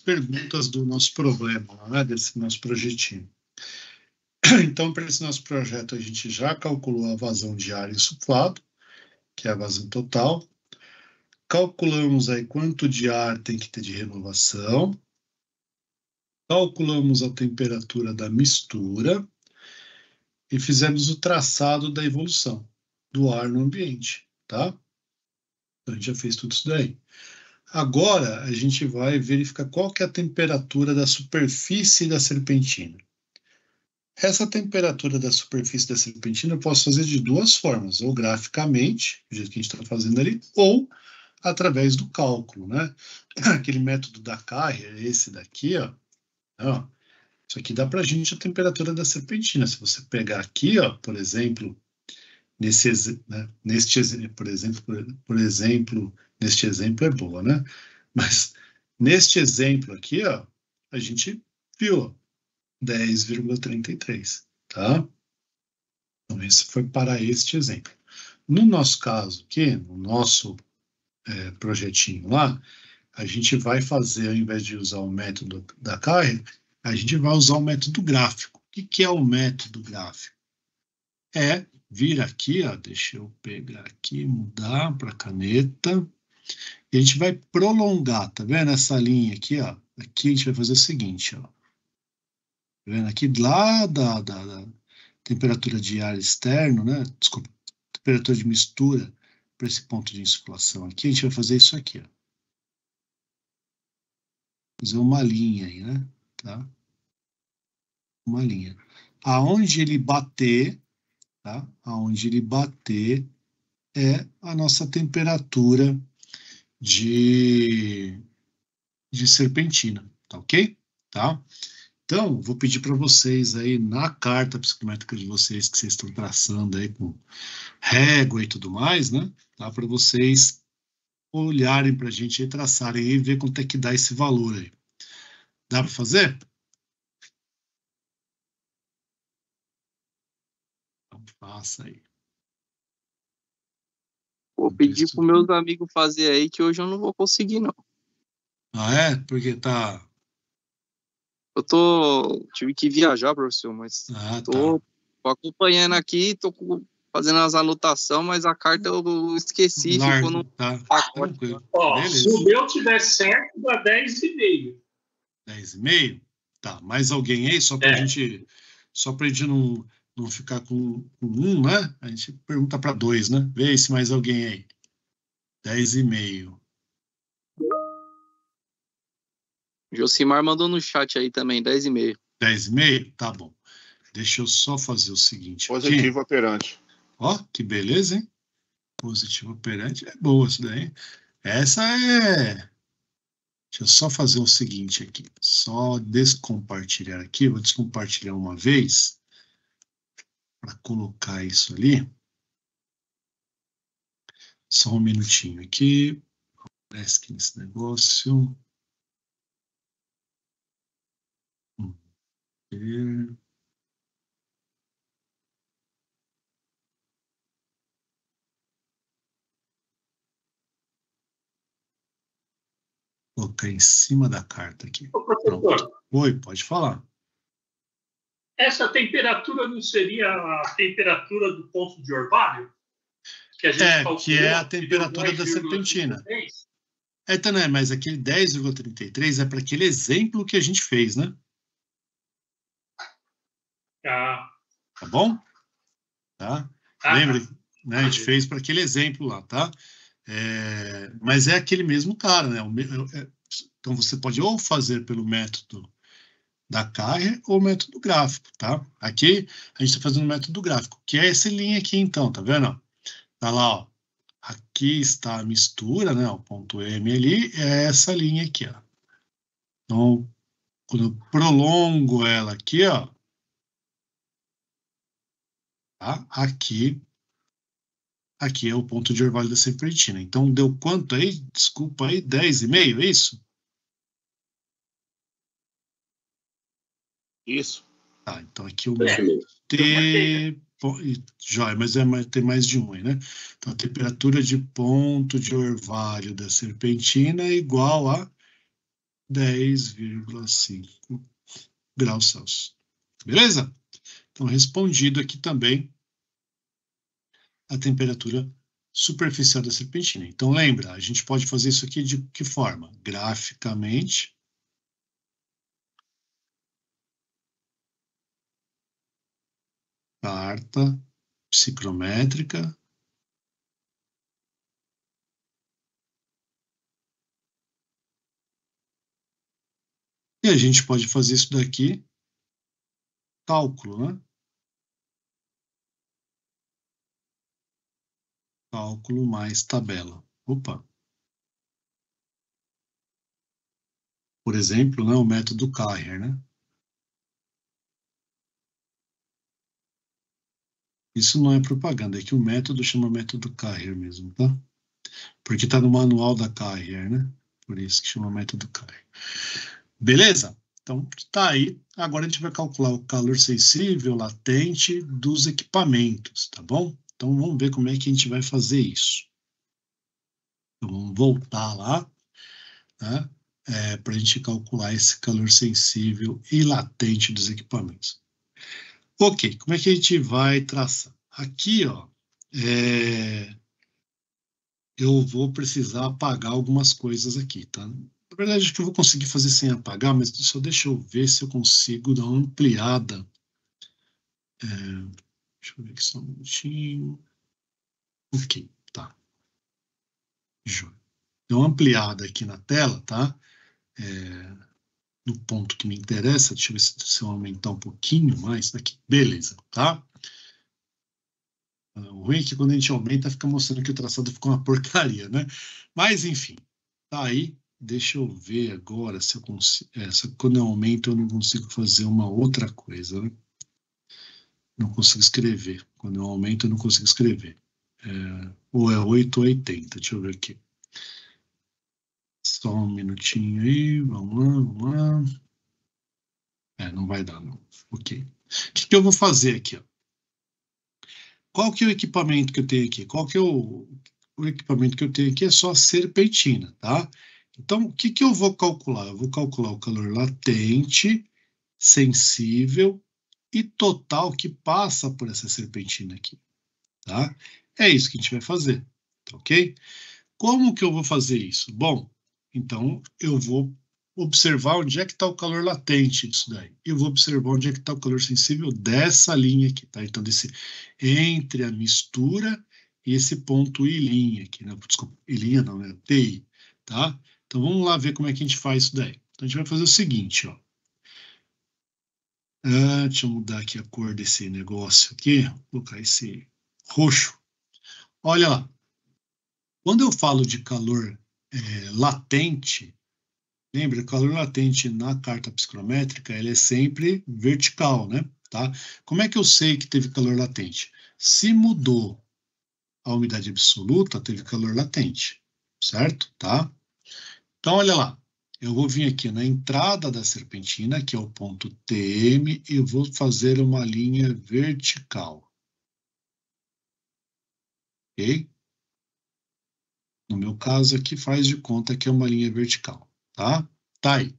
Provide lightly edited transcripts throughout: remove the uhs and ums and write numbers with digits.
perguntas do nosso problema, né, desse nosso projetinho. Então, para esse nosso projeto, a gente já calculou a vazão de ar insuflado, que é a vazão total. Calculamos aí quanto de ar tem que ter de renovação. Calculamos a temperatura da mistura e fizemos o traçado da evolução do ar no ambiente, tá? Então, a gente já fez tudo isso daí. Agora, a gente vai verificar qual que é a temperatura da superfície da serpentina. Essa temperatura da superfície da serpentina eu posso fazer de duas formas, ou graficamente, do jeito que a gente está fazendo ali, ou através do cálculo, né? Aquele método da Carrier, esse daqui, ó. Isso aqui dá para a gente a temperatura da serpentina. Se você pegar aqui, ó, por exemplo, neste exemplo é boa, né? Mas neste exemplo aqui, ó, a gente viu 10,33, tá? Então, esse foi para este exemplo. No nosso caso aqui, no nosso projetinho lá, a gente vai fazer, ao invés de usar o método da Carrier, a gente vai usar o método gráfico. O que é o método gráfico? É vir aqui, ó, deixa eu pegar aqui, mudar para caneta, e a gente vai prolongar, tá vendo essa linha aqui, ó? Aqui a gente vai fazer o seguinte, ó. Tá vendo aqui lá da temperatura de ar externo, né? Desculpa, temperatura de mistura para esse ponto de insuflação aqui, a gente vai fazer isso aqui, ó. Fazer uma linha aí, né? Tá? Uma linha. Aonde ele bater, tá? Aonde ele bater é a nossa temperatura de serpentina, tá ok? Tá? Então, vou pedir para vocês aí, na carta psicométrica de vocês, que vocês estão traçando aí com régua e tudo mais, né? Tá? Para vocês olharem para a gente e traçarem aí e ver quanto é que dá esse valor aí. Dá para fazer? Então, faça aí. Vou pedir para meus amigos fazer aí, que hoje eu não vou conseguir, não. Ah, é? Porque tá... Tive que viajar, professor, mas tô acompanhando aqui, tô fazendo as anotações, mas a carta eu esqueci, ficou no pacote. Ó, se o meu tiver certo, dá 10,5. 10,5? Tá, mais alguém aí, só pra gente não ficar com 1, né? A gente pergunta para 2, né? Vê se mais alguém aí. 10,5. Josimar mandou no chat aí também, 10,5. 10,5? Tá bom. Deixa eu só fazer o seguinte. Positivo operante. Ó, que beleza, hein? Positivo operante. É boa isso daí. Essa é... Deixa eu só fazer o seguinte aqui. Só descompartilhar aqui. Vou descompartilhar uma vez para colocar isso ali. Só um minutinho aqui. Parece que nesse negócio... Vou colocar em cima da carta aqui. Ô, professor. Pronto. Oi, pode falar. Essa temperatura não seria a temperatura do ponto de orvalho? Que a gente calculou, que é a temperatura da serpentina. Então, né, mas aquele 10,33 é para aquele exemplo que a gente fez, né? Tá bom? Tá? Lembra? Né, a gente fez para aquele exemplo lá, tá? Mas é aquele mesmo cara, né? Então, você pode ou fazer pelo método da Carrier ou método gráfico, tá? Aqui, a gente está fazendo o método gráfico, que é essa linha aqui, então, tá vendo? Tá lá, ó. Aqui está a mistura, né? O ponto M ali, é essa linha aqui, ó. Então, quando eu prolongo ela aqui, ó, tá? Aqui é o ponto de orvalho da serpentina. Então, deu quanto aí? Desculpa aí, 10,5, é isso? Isso. Tá, então aqui o T... Jóia, mas tem mais de um aí, né? Então, a temperatura de ponto de orvalho da serpentina é igual a 10,5 graus Celsius. Beleza? Então, respondido aqui também a temperatura superficial da serpentina. Então, lembra, a gente pode fazer isso aqui de que forma? Graficamente. Carta psicométrica. E a gente pode fazer isso daqui, cálculo, né? Cálculo mais tabela. Opa! Por exemplo, né, o método Carrier, né? Isso não é propaganda, é que o método chama método Carrier mesmo, tá? Porque está no manual da Carrier, né? Por isso que chama método Carrier. Beleza? Então, tá aí. Agora a gente vai calcular o calor sensível latente dos equipamentos, tá bom? Então, vamos ver como é que a gente vai fazer isso. Então, vamos voltar lá, né? Para a gente calcular esse calor sensível e latente dos equipamentos. Ok, como é que a gente vai traçar? Aqui, ó, eu vou precisar apagar algumas coisas aqui, tá? Na verdade, acho que eu vou conseguir fazer sem apagar, mas só deixa eu ver se eu consigo dar uma ampliada. Deixa eu ver aqui só um minutinho. Ok, tá. Joia. Deu uma ampliada aqui na tela, tá? No ponto que me interessa. Deixa eu ver se eu aumentar um pouquinho mais daqui. Beleza, tá? O ruim é que quando a gente aumenta, fica mostrando que o traçado ficou uma porcaria, né? Mas, enfim, tá aí. Deixa eu ver agora se eu consigo. Quando eu aumento, eu não consigo fazer uma outra coisa, né? Não consigo escrever. Quando eu aumento, eu não consigo escrever. Ou é 8 ou 80. Deixa eu ver aqui. Só um minutinho aí. Vamos lá. Não vai dar, não. Ok. O que eu vou fazer aqui, ó? Qual que é o equipamento que eu tenho aqui? Qual que é o equipamento que eu tenho aqui? É só a serpentina, tá? Então, o que eu vou calcular? Eu vou calcular o calor latente, sensível e total que passa por essa serpentina aqui, tá? É isso que a gente vai fazer, tá ok? Como que eu vou fazer isso? Bom, então eu vou observar onde é que está o calor latente disso daí. Eu vou observar onde é que está o calor sensível dessa linha aqui, tá? Então, entre a mistura e esse ponto I' aqui, né? Desculpa, I' não, né? TI, tá? Então, vamos lá ver como é que a gente faz isso daí. Então, a gente vai fazer o seguinte, ó. Deixa eu mudar aqui a cor desse negócio aqui. Vou colocar esse roxo. Olha lá. Quando eu falo de calor latente, lembra, o calor latente na carta psicométrica, ele é sempre vertical, né? Tá? Como é que eu sei que teve calor latente? Se mudou a umidade absoluta, teve calor latente, certo? Tá? Então, olha lá. Eu vou vir aqui na entrada da serpentina, que é o ponto TM, e vou fazer uma linha vertical. Ok? No meu caso aqui, faz de conta que é uma linha vertical, tá? Tá aí.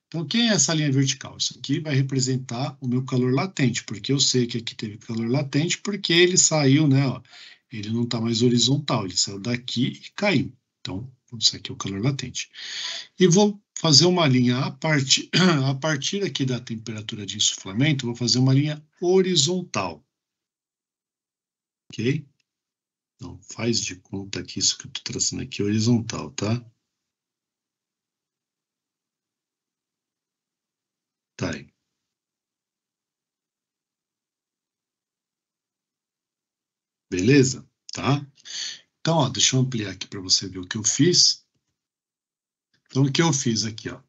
Então, quem é essa linha vertical? Isso aqui vai representar o meu calor latente, porque eu sei que aqui teve calor latente, porque ele saiu, né? Ó, ele não está mais horizontal, ele saiu daqui e caiu. Então, isso aqui é o calor latente. E vou fazer uma linha a partir aqui da temperatura de insuflamento, vou fazer uma linha horizontal. Ok? Então, faz de conta que isso que eu estou traçando aqui é horizontal, tá? Tá aí. Beleza? Tá? Então, ó, deixa eu ampliar aqui para você ver o que eu fiz. Então, o que eu fiz aqui, ó.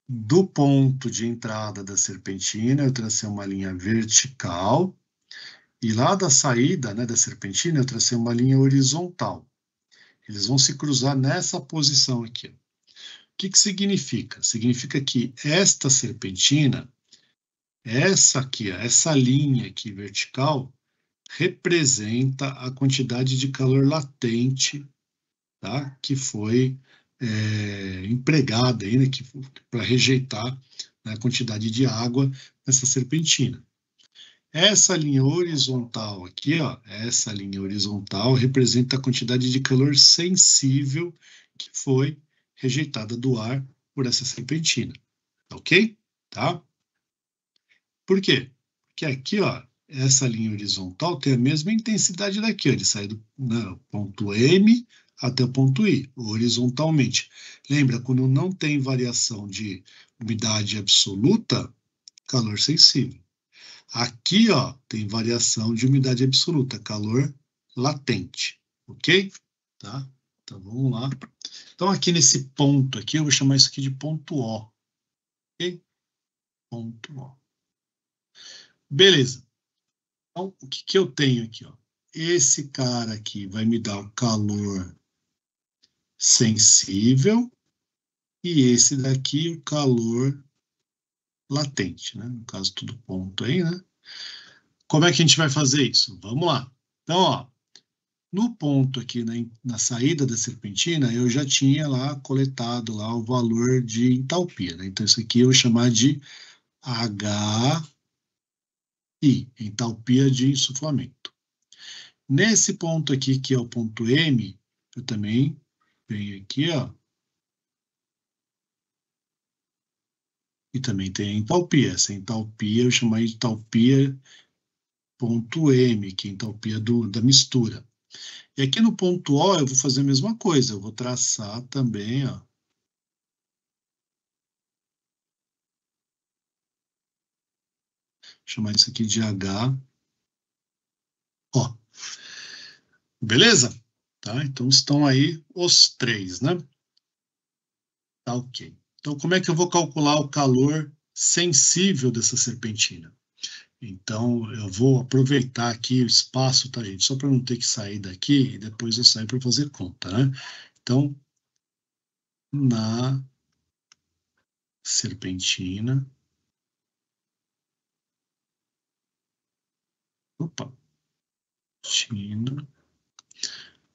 Do ponto de entrada da serpentina, eu tracei uma linha vertical. E lá da saída, né, da serpentina, eu tracei uma linha horizontal. Eles vão se cruzar nessa posição aqui. O que significa? Significa que esta serpentina, essa aqui, essa linha aqui vertical, representa a quantidade de calor latente, tá? Que foi empregada aí, né, para rejeitar, né, a quantidade de água nessa serpentina. Essa linha horizontal aqui, ó, essa linha horizontal representa a quantidade de calor sensível que foi rejeitada do ar por essa serpentina, ok? Tá? Por quê? Porque aqui, ó, essa linha horizontal tem a mesma intensidade daqui, ó, ele sai do ponto M até o ponto I, horizontalmente. Lembra, quando não tem variação de umidade absoluta, calor sensível. Aqui, ó, tem variação de umidade absoluta, calor latente, ok? Tá? Então, vamos lá. Então, aqui nesse ponto aqui, eu vou chamar isso aqui de ponto O, ok? Ponto O. Beleza. Então, o que eu tenho aqui, ó? Esse cara aqui vai me dar o calor sensível e esse daqui o calor latente, né? No caso, tudo ponto aí, né? Como é que a gente vai fazer isso? Vamos lá. Então, ó, no ponto aqui na saída da serpentina, eu já tinha lá coletado lá o valor de entalpia, né? Então, isso aqui eu vou chamar de HI, entalpia de insuflamento. Nesse ponto aqui, que é o ponto M, eu também venho aqui, ó, e também tem a entalpia. Essa entalpia eu chamei de entalpia ponto M, que é a entalpia da mistura. E aqui no ponto O eu vou fazer a mesma coisa, eu vou traçar também, ó, chamar isso aqui de H, ó. Beleza? Tá? Então estão aí os três, né? Tá ok. Então como é que eu vou calcular o calor sensível dessa serpentina? Então, eu vou aproveitar aqui o espaço, tá, gente? Só para não ter que sair daqui e depois eu sair para fazer conta, né? Então, na serpentina. Opa. China.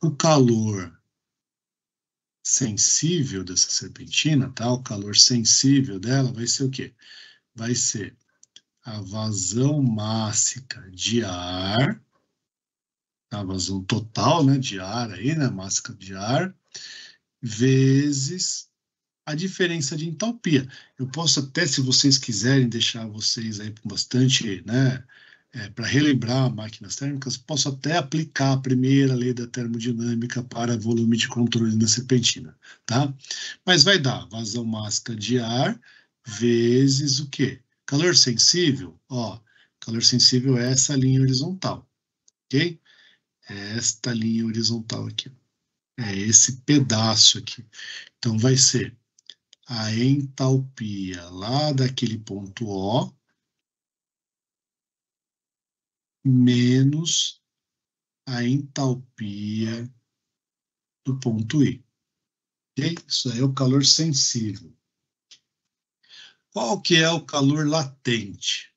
O calor sensível dessa serpentina, tá? O calor sensível dela vai ser o quê? Vai ser a vazão mássica de ar, a vazão total, né, de ar aí, né, mássica de ar, vezes a diferença de entalpia. Eu posso até, se vocês quiserem deixar vocês aí bastante, né, para relembrar máquinas térmicas, posso até aplicar a primeira lei da termodinâmica para volume de controle na serpentina, tá? Mas vai dar vazão mássica de ar vezes o quê? Calor sensível, ó, calor sensível é essa linha horizontal, ok? É esta linha horizontal aqui. É esse pedaço aqui. Então vai ser a entalpia lá daquele ponto O menos a entalpia do ponto I. Okay? Isso aí é o calor sensível. Qual que é o calor latente?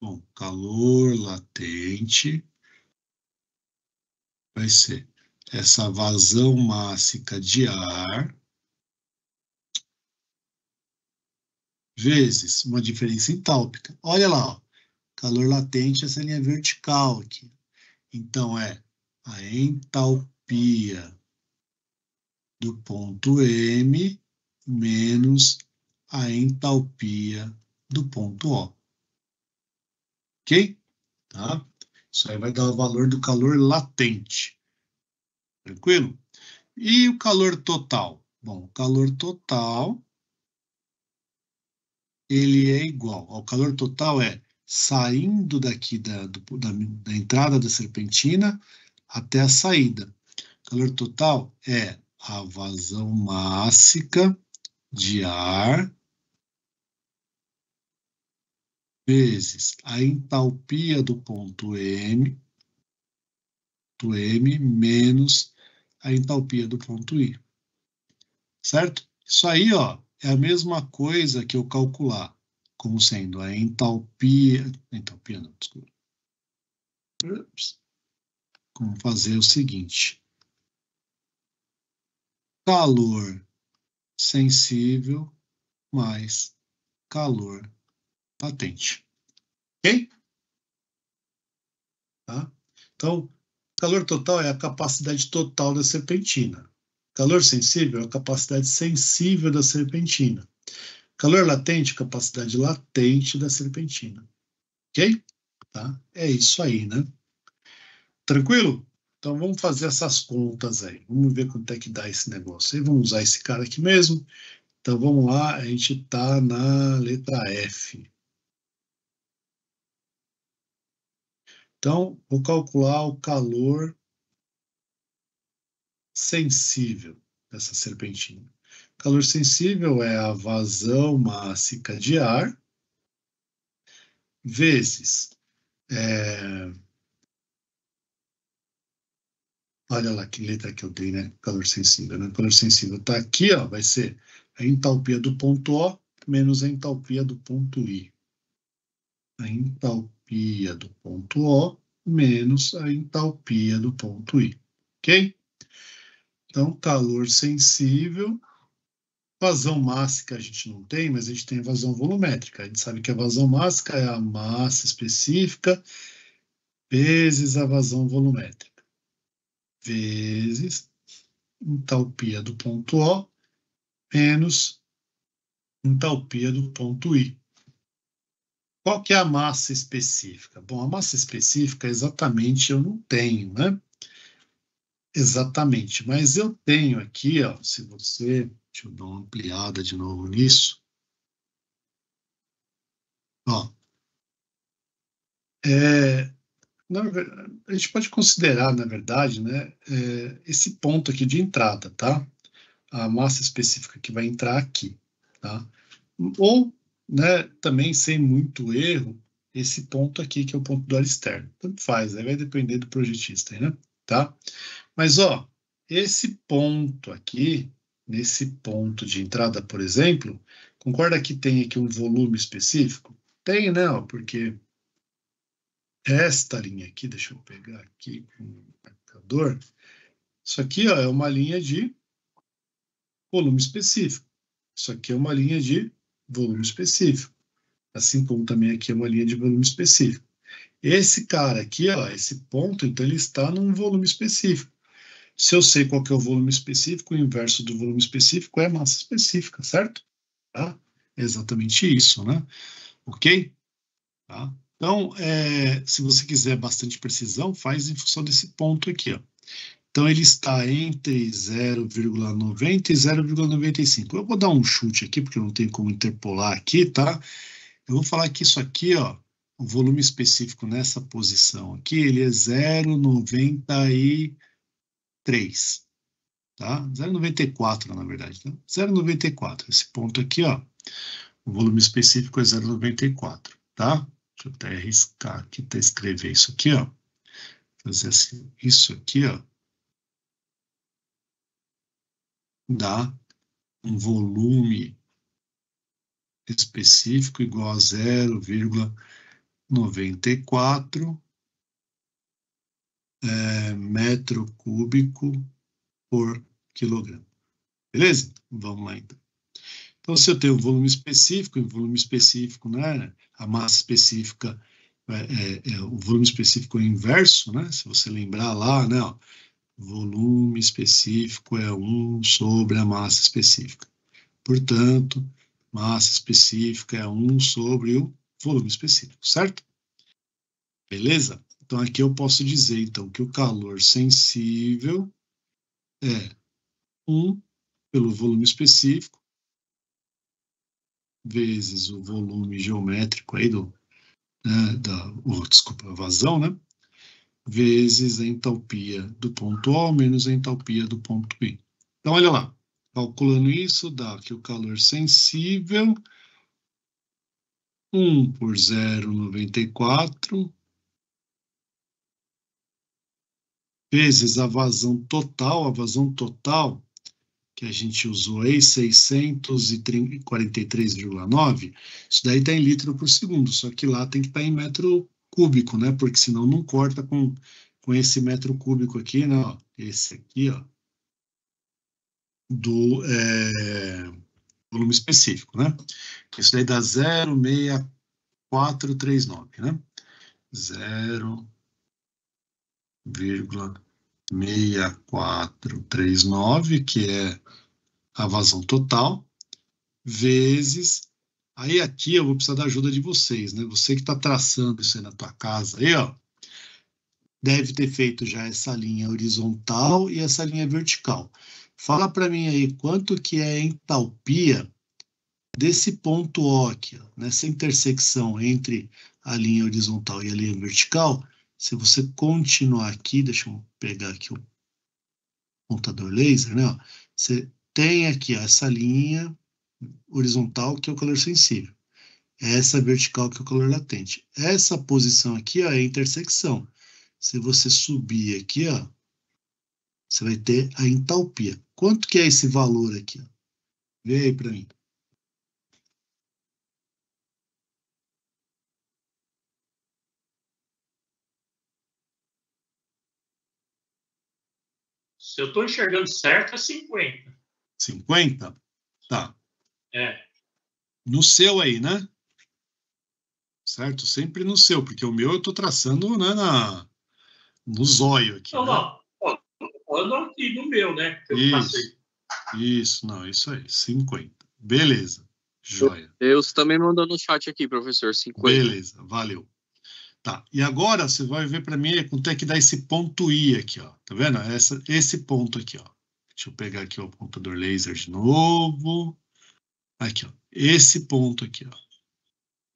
Bom, calor latente vai ser essa vazão mássica de ar vezes uma diferença entálpica. Olha lá, ó, calor latente, essa linha vertical aqui. Então, é a entalpia do ponto M menos a entalpia do ponto O. Ok? Tá? Isso aí vai dar o valor do calor latente. Tranquilo? E o calor total? Bom, o calor total, ele é igual. O calor total é saindo daqui da entrada da serpentina até a saída. O calor total é a vazão mássica de ar vezes a entalpia do ponto M menos a entalpia do ponto I. Certo? Isso aí, ó, é a mesma coisa que eu calcular como sendo a entalpia não, desculpa. Como fazer o seguinte. Calor sensível mais calor latente. Ok? Tá? Então, calor total é a capacidade total da serpentina. Calor sensível é a capacidade sensível da serpentina. Calor latente, capacidade latente da serpentina. Ok? Tá? É isso aí, né? Tranquilo? Então, vamos fazer essas contas aí. Vamos ver quanto é que dá esse negócio. Aí, vamos usar esse cara aqui mesmo. Então, vamos lá. A gente está na letra F. Então, vou calcular o calor sensível dessa serpentina. Calor sensível é a vazão mássica de ar vezes... olha lá que letra que eu dei, né? Calor sensível, né? Calor sensível está aqui, ó, vai ser a entalpia do ponto O menos a entalpia do ponto I. A entalpia do ponto O menos a entalpia do ponto I. Ok? Então, calor sensível, vazão mássica a gente não tem, mas a gente tem vazão volumétrica. A gente sabe que a vazão mássica é a massa específica vezes a vazão volumétrica, vezes entalpia do ponto O menos entalpia do ponto I. Qual que é a massa específica? Bom, a massa específica exatamente eu não tenho, né? Exatamente, mas eu tenho aqui, ó, se você... Deixa eu dar uma ampliada de novo nisso. Ó, a gente pode considerar, na verdade, né, esse ponto aqui de entrada, tá? A massa específica que vai entrar aqui, tá? Ou, né, também sem muito erro, esse ponto aqui, que é o ponto do ar externo. Tanto faz, aí vai depender do projetista, né? Tá? Mas, ó, esse ponto aqui, nesse ponto de entrada, por exemplo, concorda que tem aqui um volume específico? Tem, né? Ó, porque esta linha aqui, deixa eu pegar aqui com o marcador, isso aqui, ó, é uma linha de volume específico. Isso aqui é uma linha de volume específico. Assim como também aqui é uma linha de volume específico. Esse cara aqui, ó, esse ponto, então ele está num volume específico. Se eu sei qual que é o volume específico, o inverso do volume específico é a massa específica, certo? Tá? É exatamente isso, né? Ok? Tá? Então, se você quiser bastante precisão, faz em função desse ponto aqui, ó. Então, ele está entre 0,90 e 0,95. Eu vou dar um chute aqui, porque eu não tenho como interpolar aqui, tá? Eu vou falar que isso aqui, ó, o volume específico nessa posição aqui, ele é 0,93, tá? 0,94, na verdade, tá? 0,94. Esse ponto aqui, ó, o volume específico é 0,94, tá? Deixa eu até arriscar aqui, até escrever isso aqui, ó. Fazer assim, isso aqui, ó, dá um volume específico igual a 0,94 metro cúbico por quilograma. Beleza? Vamos lá, então. Então, se eu tenho um volume específico, né, a massa específica, o volume específico é o inverso, né? Se você lembrar lá, né, ó, volume específico é 1 sobre a massa específica. Portanto, massa específica é 1 sobre o volume específico, certo? Beleza? Então, aqui eu posso dizer, então, que o calor sensível é 1 pelo volume específico vezes o volume geométrico aí desculpa, a vazão, né? Vezes a entalpia do ponto O menos a entalpia do ponto I. Então, olha lá. Calculando isso, dá que o calor sensível 1 por 0,94 vezes a vazão total que a gente usou aí, 643,9, isso daí está em litro por segundo, só que lá tem que estar em metro cúbico, né? Porque senão não corta com esse metro cúbico aqui, né? Ó, esse aqui, ó, do volume específico, né? Isso daí dá 0,6439, né? 0,6439, que é a vazão total, vezes... Aí aqui eu vou precisar da ajuda de vocês, né? Você que está traçando isso aí na tua casa, aí, ó, deve ter feito já essa linha horizontal e essa linha vertical. Fala para mim aí quanto que é a entalpia desse ponto O aqui, ó, nessa intersecção entre a linha horizontal e a linha vertical. Se você continuar aqui, deixa eu pegar aqui o contador laser, né? Ó, você tem aqui ó, essa linha horizontal que é o calor sensível. Essa vertical que é o calor latente. Essa posição aqui ó, é a intersecção. Se você subir aqui, ó, você vai ter a entalpia. Quanto que é esse valor aqui? Ó? Vê aí para mim. Se eu estou enxergando certo, é 50. 50? Tá. É. No seu aí, né? Certo? Sempre no seu, porque o meu eu estou traçando né, no zóio aqui. Não, né? não. Olha aqui no meu, né? Que eu passei. Isso, não, isso aí, 50. Beleza, joia. Deus também mandou no chat aqui, professor, 50. Beleza, valeu. Tá, e agora você vai ver para mim quanto é que dá esse ponto I aqui, ó. Tá vendo? Esse ponto aqui, ó. Deixa eu pegar aqui o apontador laser de novo. Aqui, ó. Esse ponto aqui, ó.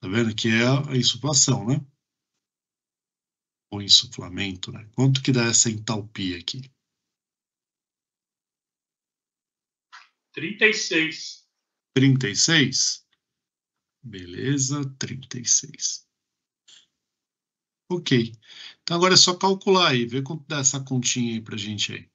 Tá vendo? Que é a insuflação, né? Ou insuflamento, né? Quanto que dá essa entalpia aqui? 36. 36? Beleza, 36. Ok. Então agora é só calcular aí, ver quanto dá essa continha aí pra gente aí.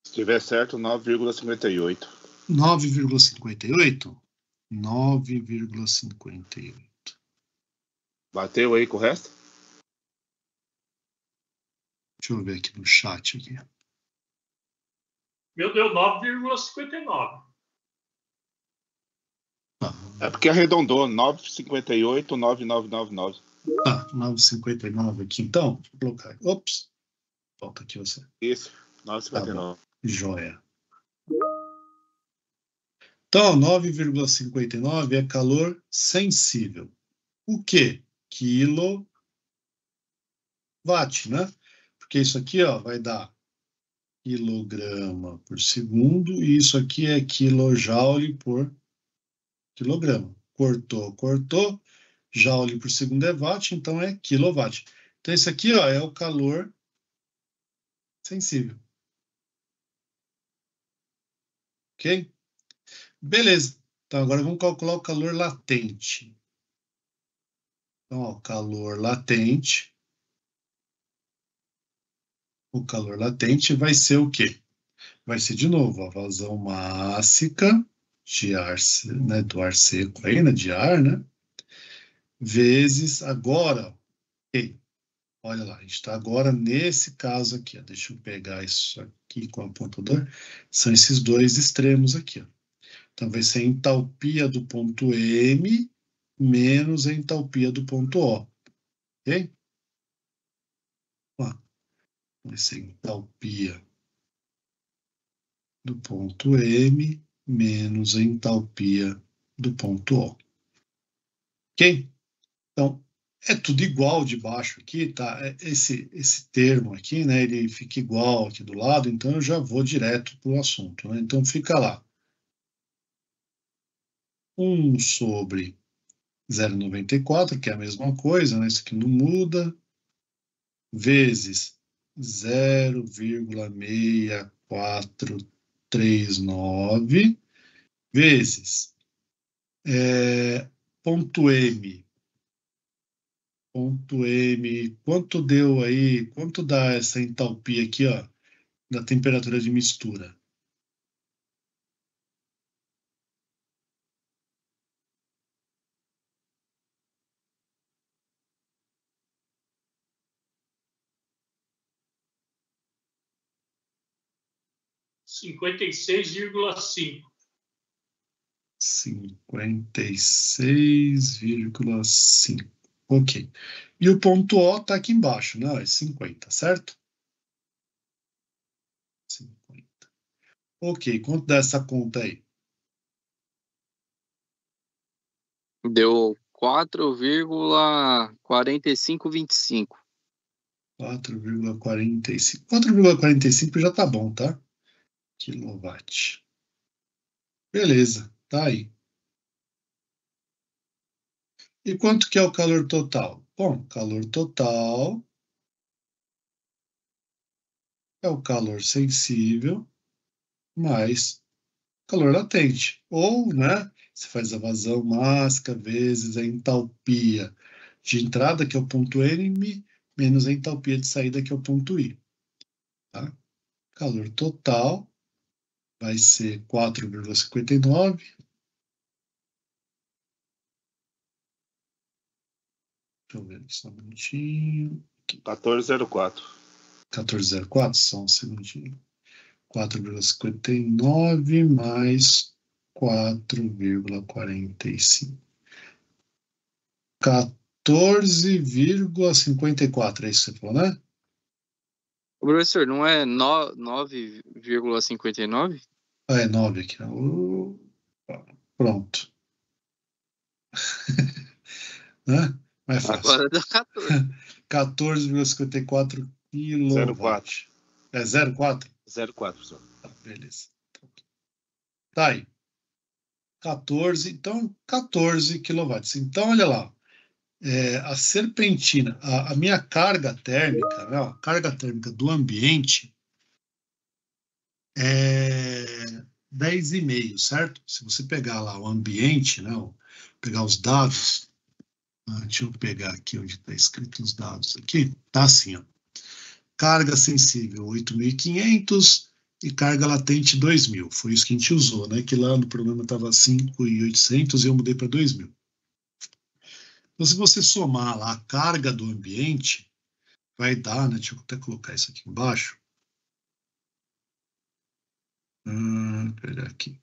Se tiver certo, 9,58. 9,58? 9,58. Bateu aí com o resto? Deixa eu ver aqui no chat aqui. Meu deu 9,59. Tá. É porque arredondou, 9,58, 9,999. Tá, 9,59 aqui então. Vou colocar. Ops. Volta aqui você. Isso, 9,59. Tá, joia. Então, 9,59 é calor sensível. O quê? Quilowatt, né? Porque isso aqui ó, vai dar quilograma por segundo e isso aqui é quilojoule por quilograma. Cortou. Joule por segundo é watt, então é quilowatt. Então, esse aqui ó, é o calor sensível. Ok? Beleza. Então, agora vamos calcular o calor latente. Então, ó, calor latente. O calor latente vai ser o quê? Vai ser, de novo, a vazão mássica de ar, né, do ar seco aí, né, de ar, né? Vezes agora, ok. Olha lá, a gente está agora nesse caso aqui, ó. Deixa eu pegar isso aqui com o apontador. São esses dois extremos aqui, ó. Então, vai ser a entalpia do ponto M menos a entalpia do ponto O. Ok? Ó, vai ser a entalpia do ponto M menos a entalpia do ponto O. Ok? Então, é tudo igual de baixo aqui, tá? Esse termo aqui, né, ele fica igual aqui do lado, então eu já vou direto para o assunto, né? Então, fica lá. 1 sobre 0,94, que é a mesma coisa, né? Isso aqui não muda, vezes 0,6439, vezes ponto M. Ponto M, quanto deu aí, quanto dá essa entalpia aqui, ó, da temperatura de mistura? 56,5. 56,5. Ok. E o ponto O está aqui embaixo, né? É 50, certo? 50. Ok, quanto dá essa conta aí? Deu 4,4525. 4,45. 4,45 já tá bom, tá? Quilowatt. Beleza, tá aí. E quanto que é o calor total? Bom, calor total é o calor sensível mais calor latente. Ou, né, você faz a vazão máxima vezes a entalpia de entrada, que é o ponto N, menos a entalpia de saída, que é o ponto I. Tá? Calor total vai ser 4,59. Deixa eu ver só um minutinho. 14,04. 14,04, só um segundinho. 4,59 mais 4,45. 14,54, é isso que você falou, né? Professor, não é 9,59? Ah, é 9 aqui. Pronto. Né? Mais fácil. Agora dá 14. 14,54 kW. É 0,4? 0,4, professor. Tá, beleza. Tá aí. 14, então 14 kW. Então, olha lá. A serpentina, a minha carga térmica, né, a carga térmica do ambiente é 10,5, certo? Se você pegar lá o ambiente, né, pegar os dados, deixa eu pegar aqui onde está escrito os dados aqui, tá assim, ó. Carga sensível 8.500 e carga latente 2.000. Foi isso que a gente usou, né? Que lá no programa estava 5.800 e eu mudei para 2.000. Então, se você somar lá a carga do ambiente, vai dar, né? Deixa eu até colocar isso aqui embaixo. Pegar aqui.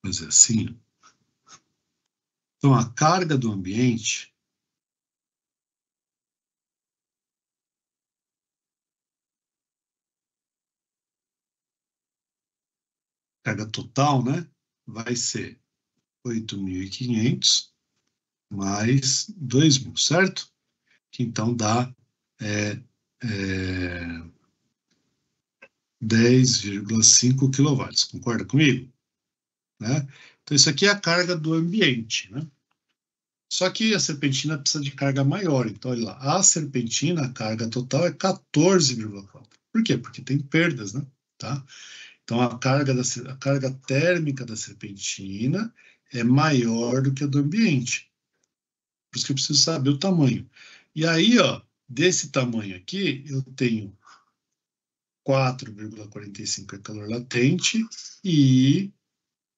Fazer assim. Então, a carga do ambiente carga total, né? Vai ser 8.500 mais 2.000, certo? Que então dá 10,5 kW. Concorda comigo? Né? Então, isso aqui é a carga do ambiente, né? Só que a serpentina precisa de carga maior. Então, olha lá, a serpentina, a carga total é 14,4. Por quê? Porque tem perdas, né? Tá? Então, a carga térmica da serpentina é maior do que a do ambiente. Por isso que eu preciso saber o tamanho. E aí, ó, desse tamanho aqui, eu tenho 4,45 é calor latente e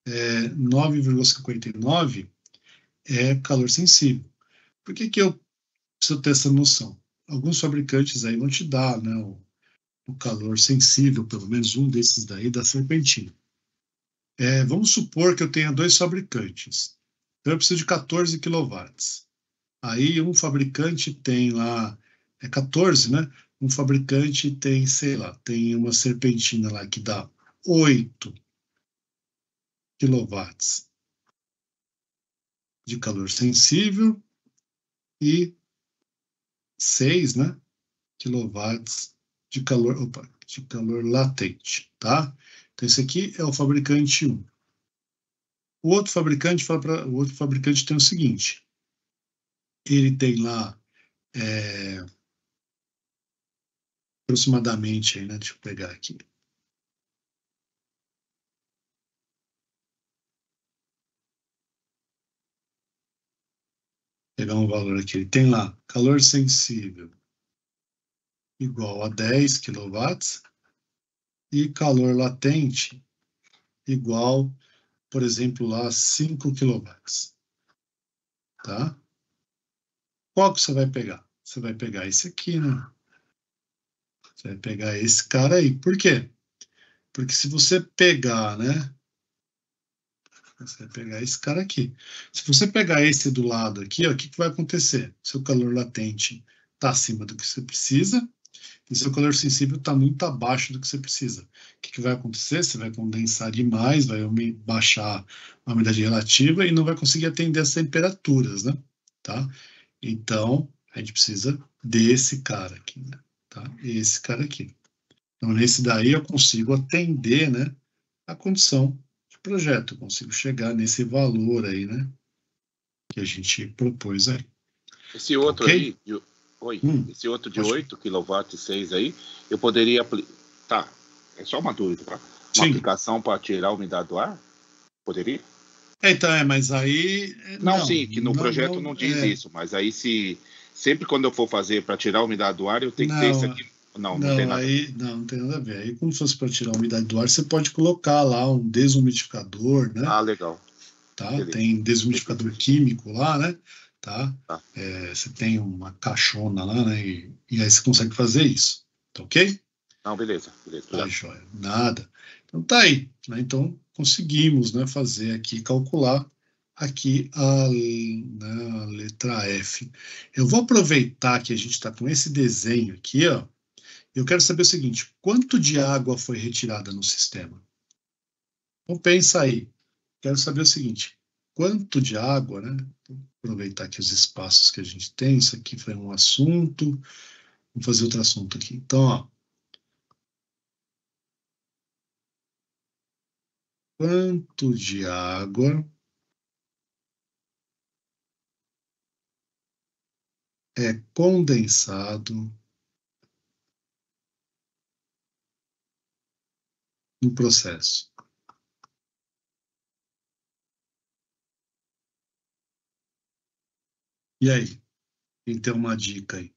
9,59 é calor sensível. Por que eu preciso ter essa noção? Alguns fabricantes aí vão te dar, né, o calor sensível, pelo menos um desses daí, da serpentina. Vamos supor que eu tenha dois fabricantes. Então eu preciso de 14 kW. Aí um fabricante tem lá, 14, né? Um fabricante tem, sei lá, tem uma serpentina lá que dá 8 kW de calor sensível e 6, né, quilowatts de calor latente, tá? Então esse aqui é o fabricante 1. O outro fabricante o outro fabricante tem o seguinte: ele tem lá aproximadamente aí, né? Deixa eu pegar aqui. Pegar um valor aqui. Ele tem lá calor sensível igual a 10 kW e calor latente igual, por exemplo, lá 5 kW. Tá? Qual que você vai pegar? Você vai pegar esse aqui, né? Você vai pegar esse cara aí. Por quê? Porque se você pegar, né? Você vai pegar esse cara aqui. Se você pegar esse do lado aqui, ó, o que vai acontecer? Seu calor latente está acima do que você precisa e seu calor sensível está muito abaixo do que você precisa. O que vai acontecer? Você vai condensar demais, vai baixar a umidade relativa e não vai conseguir atender as temperaturas, né? Tá? Então, a gente precisa desse cara aqui, né? Tá? Esse cara aqui. Então, nesse daí eu consigo atender, né, a condição de projeto. Eu consigo chegar nesse valor aí, né, que a gente propôs aí. Esse outro aí, esse outro de 8 kW 6 aí, eu poderia... Tá, é só uma dúvida, tá? Uma aplicação para tirar a umidade do ar? Poderia? Então, mas aí... Não, sim, que no projeto não diz isso, mas aí sempre quando eu for fazer para tirar a umidade do ar, eu tenho que ter isso aqui. Não tem nada. Não tem nada a ver. Aí, como se fosse para tirar a umidade do ar, você pode colocar lá um desumidificador, né? Ah, legal. Tá? Tem desumidificador químico lá, né? Tá? Você tem uma caixona lá, né? E aí você consegue fazer isso. Tá ok? Não, beleza. Tá, joia. Nada. Então tá aí. Né? Então conseguimos, né, fazer aqui, calcular aqui a letra F. Eu vou aproveitar que a gente está com esse desenho aqui, ó. Eu quero saber o seguinte, quanto de água foi retirada no sistema? Então pensa aí. Quero saber o seguinte, quanto de água, né? Vou aproveitar aqui os espaços que a gente tem. Isso aqui foi um assunto. Vamos fazer outro assunto aqui. Então, ó. Quanto de água é condensado no processo? E aí? Quem tem uma dica aí?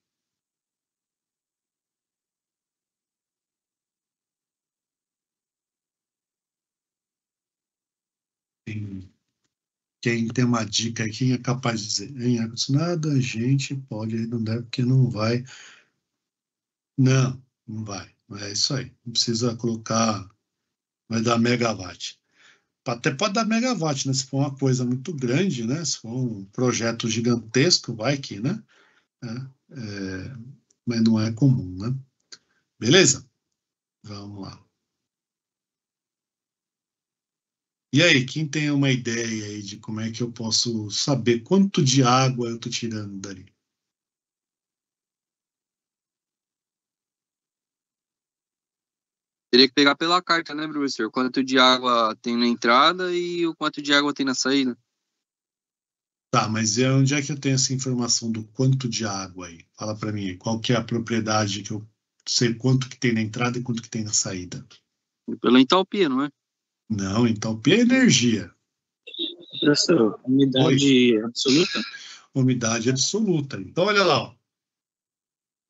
Quem tem uma dica aí, quem é capaz de dizer? Em ar-condicionado, a gente pode arredondar porque não vai. Não vai. É isso aí. Não precisa colocar. Vai dar megawatt. Até pode dar megawatt, né? Se for uma coisa muito grande, né? Se for um projeto gigantesco, vai que, né? Mas não é comum, né? Beleza? Vamos lá. E aí, quem tem uma ideia aí de como é que eu posso saber quanto de água eu estou tirando dali? Teria que pegar pela carta, né, professor? Quanto de água tem na entrada e o quanto de água tem na saída. Tá, mas onde é que eu tenho essa informação do quanto de água aí? Fala para mim, qual que é a propriedade que eu sei quanto que tem na entrada e quanto que tem na saída? Pela entalpia, não é? Não, entalpia é energia. Professor, umidade absoluta? Umidade absoluta. Então, olha lá, ó.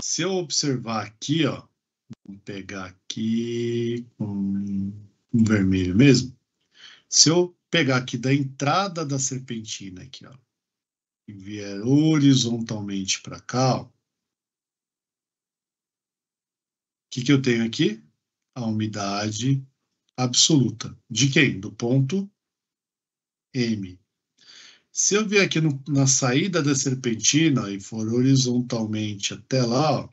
Se eu observar aqui, ó, vou pegar aqui com um vermelho mesmo. Se eu pegar aqui da entrada da serpentina, aqui, ó, e vier horizontalmente para cá, ó, o que eu tenho aqui? A umidade absoluta. De quem? Do ponto M. Se eu vier aqui na saída da serpentina e for horizontalmente até lá, ó,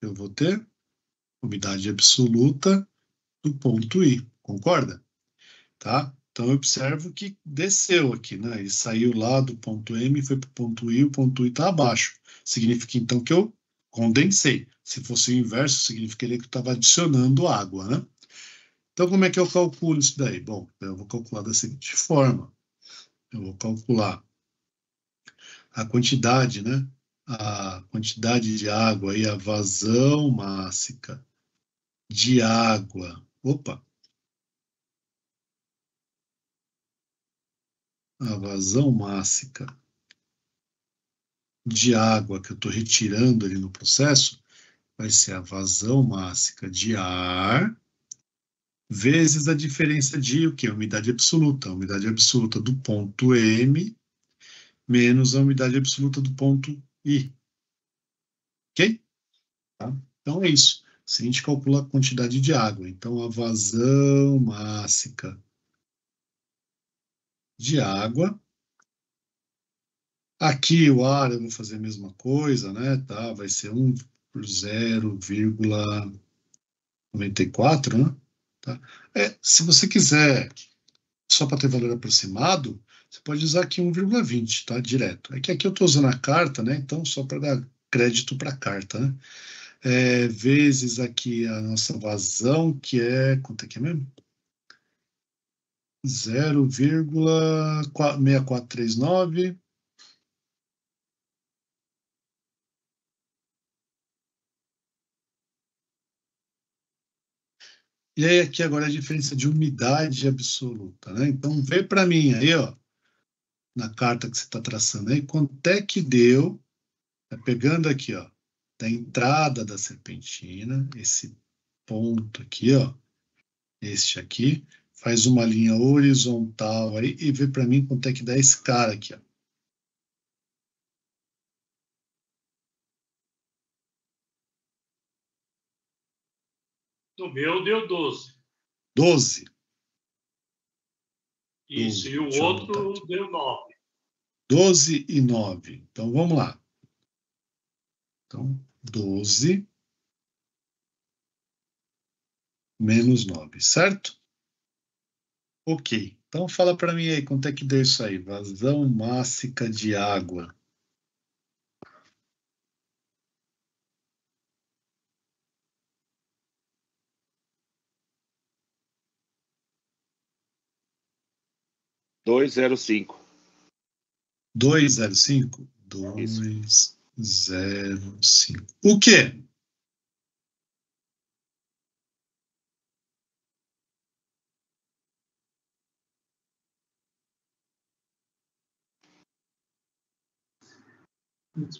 eu vou ter umidade absoluta do ponto I. Concorda? Tá? Então, eu observo que desceu aqui, né? Ele saiu lá do ponto M, foi para o ponto I está abaixo. Significa, então, que eu condensei. Se fosse o inverso, significaria que eu estava adicionando água, né? Então, como é que eu calculo isso daí? Bom, eu vou calcular da seguinte forma. Eu vou calcular a quantidade, né? A quantidade de água e a vazão máxima de água. Opa! A vazão máxima de água que eu estou retirando ali no processo vai ser a vazão máxima de ar vezes a diferença de o quê? A umidade absoluta. A umidade absoluta do ponto M menos a umidade absoluta do ponto I. Ok? Tá? Então é isso. Se a gente calcula a quantidade de água, então a vazão mássica de água. Aqui o ar eu vou fazer a mesma coisa, né? Tá? Vai ser 1 por 0,94, né? Tá? Se você quiser, só para ter valor aproximado, você pode usar aqui 1,20, tá? Direto. É que aqui eu estou usando a carta, né? Então, só para dar crédito para a carta, né? Vezes aqui a nossa vazão, que é... Quanto é que é mesmo? 0,6439. E aí aqui agora a diferença de umidade absoluta, né? Então vê para mim aí, ó, na carta que você está traçando aí, quanto é que deu, tá pegando aqui, ó, da entrada da serpentina, esse ponto aqui, ó, este aqui, faz uma linha horizontal aí e vê para mim quanto é que dá esse cara aqui, ó. No meu deu 12. 12. Isso, 12, e o outro deu 9. 12 e 9. Então, vamos lá. Então, 12 menos 9, certo? Ok. Então, fala para mim aí, quanto é que deu isso aí? Vazão mássica de água. $2,05. 2,05? 2,05. O quê?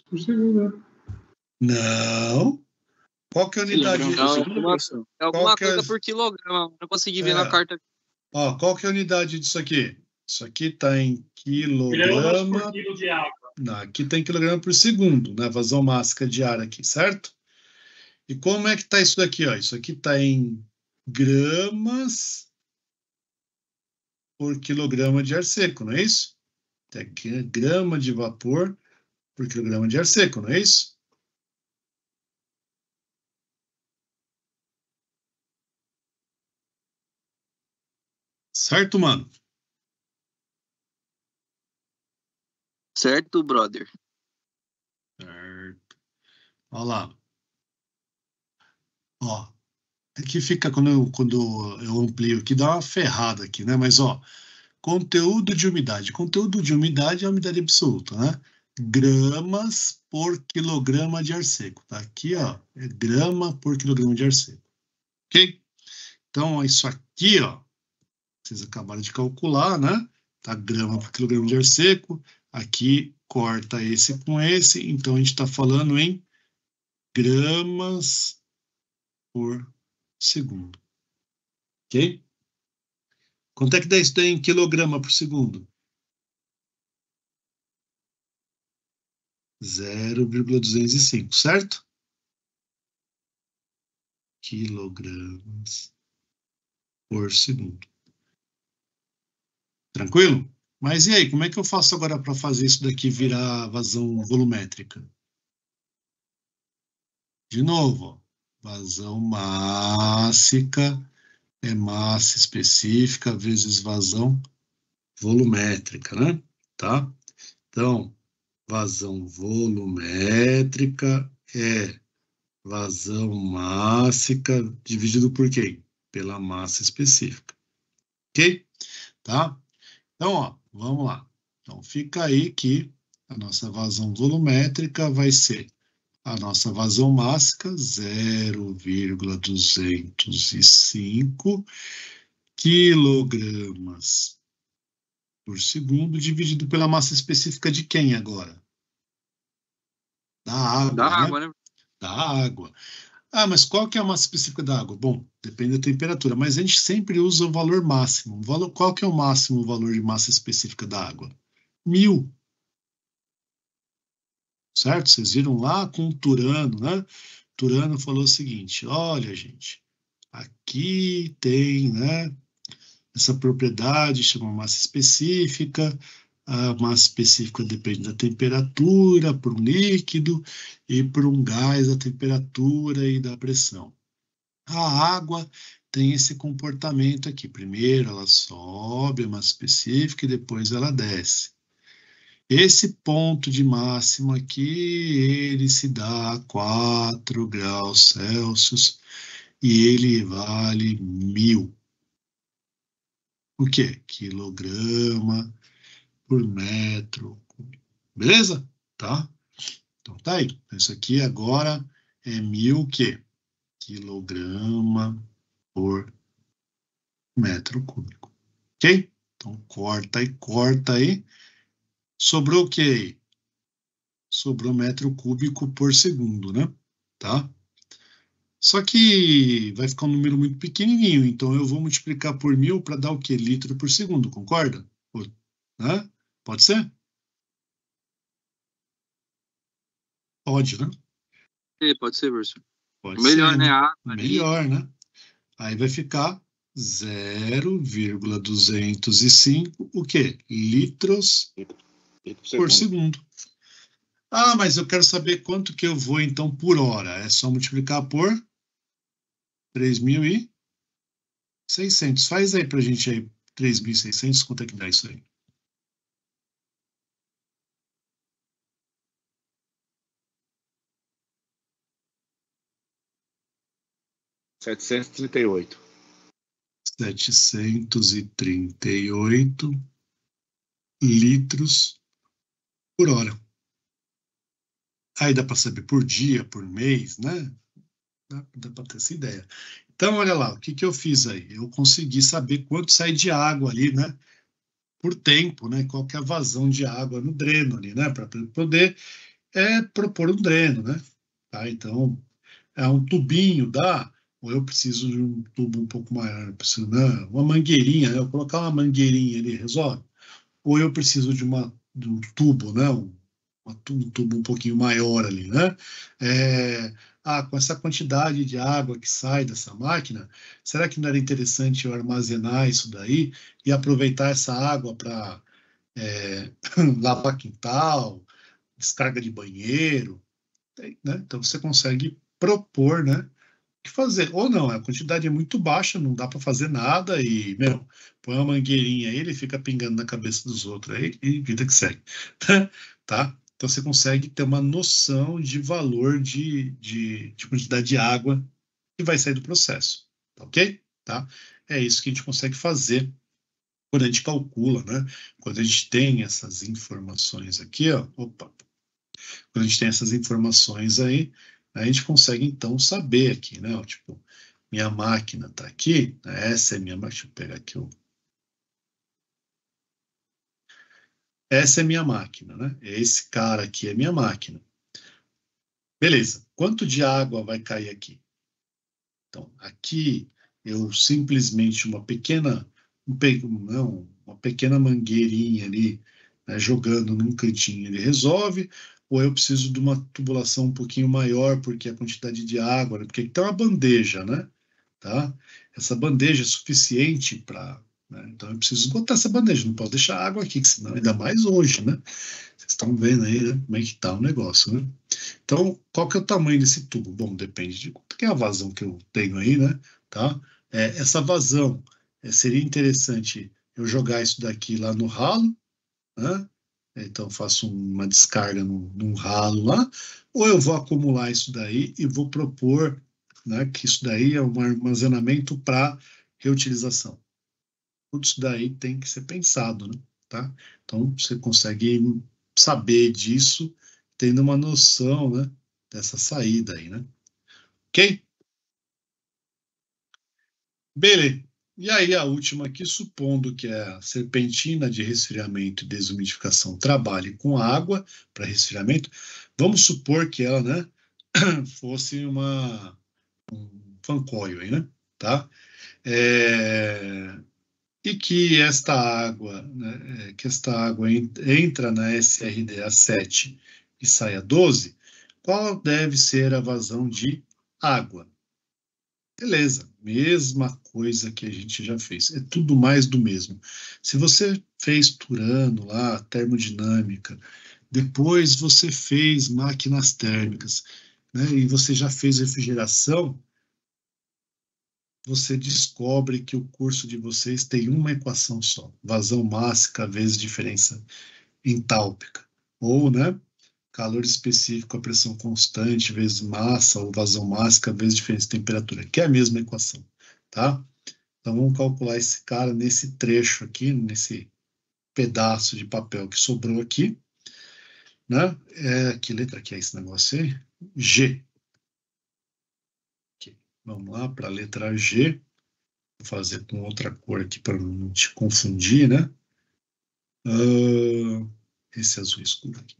Por segundo, né? Não. Qual que é a unidade? É alguma coisa por quilograma. Não consegui ver na carta. Ó, qual que é a unidade disso aqui? Isso aqui está em quilograma por quilo de água. Não, aqui está em quilograma por segundo, né? Vazão mássica de ar aqui, certo? E como é que está isso daqui? Ó? Isso aqui está em gramas por quilograma de ar seco, não é isso? É grama de vapor por quilograma de ar seco, não é isso? Certo, mano? Certo, brother. Certo. Olha lá. Ó, aqui fica, quando eu amplio aqui, dá uma ferrada aqui, né? Mas, ó, conteúdo de umidade. Conteúdo de umidade é a umidade absoluta, né? Gramas por quilograma de ar seco. Tá aqui, ó, é grama por quilograma de ar seco. Ok? Então, isso aqui, ó, vocês acabaram de calcular, né? Tá grama por quilograma de ar seco. Aqui corta esse com esse, então a gente está falando em gramas por segundo. Ok? Quanto é que dá isso daí em quilograma por segundo? 0,205, certo? Quilogramas por segundo. Tranquilo? Mas e aí, como é que eu faço agora para fazer isso daqui virar vazão volumétrica? De novo, ó, vazão mássica é massa específica vezes vazão volumétrica, né? Tá? Então, vazão volumétrica é vazão mássica dividido por quem? Pela massa específica. Ok? Tá? Então, ó, vamos lá. Então, fica aí que a nossa vazão volumétrica vai ser a nossa vazão mássica, 0,205 quilogramas por segundo, dividido pela massa específica de quem agora? Da água, Da água, né? Da água. Ah, mas qual que é a massa específica da água? Bom, depende da temperatura, mas a gente sempre usa o valor máximo. Qual que é o máximo valor de massa específica da água? 1000. Certo? Vocês viram lá conturando, né? Turano falou o seguinte, olha, gente, aqui tem, né, essa propriedade chama massa específica, a massa específica depende da temperatura para um líquido e para um gás a temperatura e da pressão. A água tem esse comportamento aqui. Primeiro ela sobe a massa específica e depois ela desce. Esse ponto de máxima aqui, ele se dá a 4 graus Celsius e ele vale 1000. O quê? Quilograma por metro cúbico. Beleza? Tá? Então tá aí. Isso aqui agora é 1000 o quê? Quilograma por metro cúbico. Ok? Então corta e corta aí. Sobrou o quê? Sobrou metro cúbico por segundo, né? Tá? Só que vai ficar um número muito pequenininho, então eu vou multiplicar por 1000 para dar o quê? Litro por segundo, concorda? Né? Pode ser? Pode, né? Pode ser, professor. Pode melhor, ser, né? Melhor, né? Aí vai ficar 0,205, o quê? Litros por segundo. Ah, mas eu quero saber quanto que eu vou, então, por hora. É só multiplicar por 3.600. Faz aí pra gente aí, 3.600, quanto é que dá isso aí? R$738. 738 litros por hora. Aí dá para saber por dia, por mês, né? Dá para ter essa ideia. Então, olha lá, o que eu fiz aí? Eu consegui saber quanto sai de água ali, né? Por tempo, né? Qual que é a vazão de água no dreno ali, né? Para poder propor um dreno, né? Tá? Então, é um tubinho, dá? Ou eu preciso de um tubo um pouco maior, preciso, né? Uma mangueirinha, né? Eu colocar uma mangueirinha ali, resolve? Ou eu preciso de um tubo, né? Um tubo um pouquinho maior ali, né? Com essa quantidade de água que sai dessa máquina, será que não era interessante eu armazenar isso daí e aproveitar essa água para lavar quintal, descarga de banheiro, né? Então você consegue propor, né? O que fazer? Ou não, a quantidade é muito baixa, não dá para fazer nada e, põe uma mangueirinha aí, ele fica pingando na cabeça dos outros aí e vida que segue, tá? Então, você consegue ter uma noção de valor de quantidade de água que vai sair do processo, ok? Tá? É isso que a gente consegue fazer quando a gente calcula, né? Quando a gente tem essas informações aqui, ó, quando a gente tem essas informações aí, a gente consegue, então, saber aqui, né? Ó, tipo, minha máquina está aqui, né? Essa é minha máquina, deixa eu pegar aqui o... Essa é minha máquina, né? Esse cara aqui é minha máquina. Beleza. Quanto de água vai cair aqui? Então, aqui eu simplesmente uma pequena mangueirinha ali, né, jogando num cantinho, ele resolve, ou eu preciso de uma tubulação um pouquinho maior, porque a quantidade de água, né, porque aqui tem uma bandeja, né? Tá? Essa bandeja é suficiente para... Né, então eu preciso esgotar essa bandeja, não posso deixar água aqui, que senão, ainda mais hoje, né? Vocês estão vendo aí, né, como é que está o negócio, né? Então, qual que é o tamanho desse tubo? Bom, depende de quanto que é a vazão que eu tenho aí, né? Tá? Essa vazão, seria interessante eu jogar isso daqui lá no ralo, né? Então, eu faço uma descarga num ralo lá, ou eu vou acumular isso daí e vou propor, né, que isso daí é um armazenamento para reutilização. Tudo isso daí tem que ser pensado, né? Tá? Então, você consegue saber disso tendo uma noção, né, dessa saída aí, né? Ok? Beleza. E aí a última aqui, supondo que a serpentina de resfriamento e desumidificação trabalhe com água para resfriamento, vamos supor que ela, né, fosse um fan coil aí, né? Tá? E que esta água, né, entra na SRDA 7 e sai a 12, qual deve ser a vazão de água. Beleza, mesma coisa que a gente já fez. É tudo mais do mesmo. Se você fez Turano lá, termodinâmica, depois você fez máquinas térmicas, né, e você já fez refrigeração, você descobre que o curso de vocês tem uma equação só, vazão mássica vezes diferença entálpica, ou, né, calor específico a pressão constante vezes massa, ou vazão mássica vezes diferença de temperatura, que é a mesma equação, tá? Então vamos calcular esse cara nesse trecho aqui, nesse pedaço de papel que sobrou aqui, né? Que letra que é esse negócio aí? G. Aqui. Vamos lá para a letra G. Vou fazer com outra cor aqui para não te confundir, né? Esse azul escuro aqui.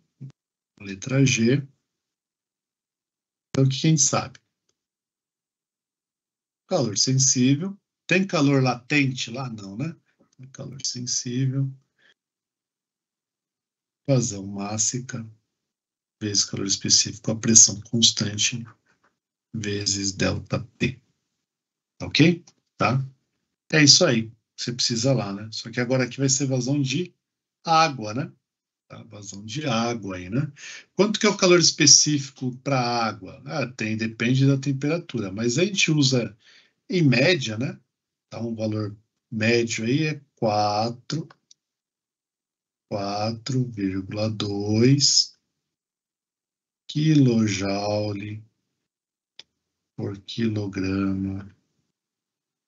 A letra G. Então, o que a gente sabe? Calor sensível. Tem calor latente lá? Não, né? Calor sensível. Vazão mássica vezes calor específico a pressão constante vezes ΔT. Ok? Tá? É isso aí. Você precisa lá, né? Só que agora aqui vai ser vazão de água, né? Tá? Vazão de água aí, né? Quanto que é o calor específico para a água? Depende da temperatura, mas a gente usa em média, né? Tá? Um valor médio aí é 4,2 kJ por quilograma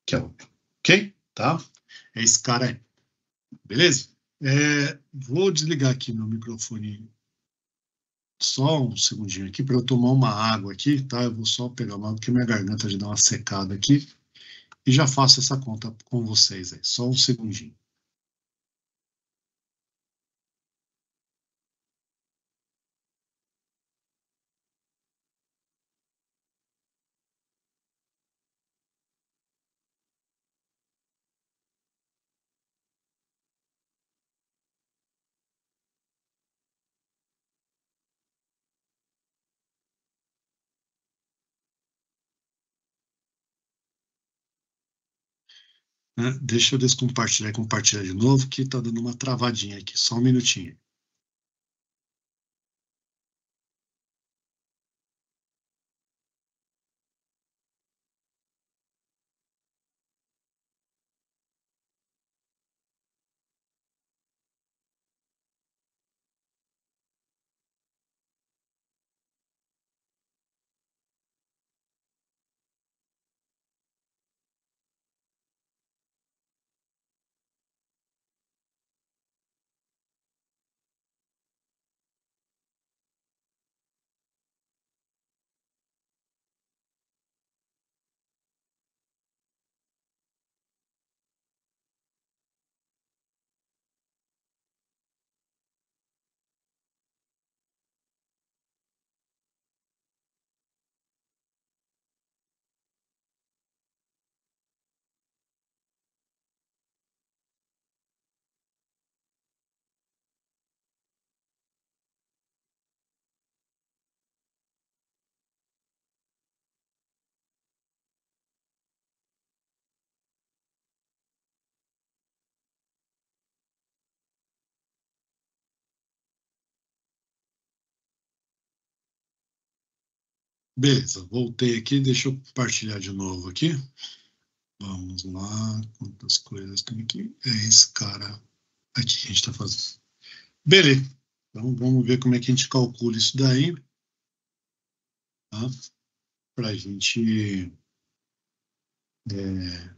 Kelvin. Ok? Tá? É esse cara aí. Beleza? Vou desligar aqui meu microfone só um segundinho aqui para eu tomar uma água aqui, tá? Eu vou só pegar uma água porque minha garganta já dá uma secada aqui e já faço essa conta com vocês aí. Só um segundinho. Deixa eu descompartilhar e compartilhar de novo, que está dando uma travadinha aqui. Só um minutinho. Beleza, voltei aqui, deixa eu compartilhar de novo aqui. Vamos lá, quantas coisas tem aqui? É esse cara aqui que a gente está fazendo. Beleza, então vamos ver como é que a gente calcula isso daí, tá? Para a gente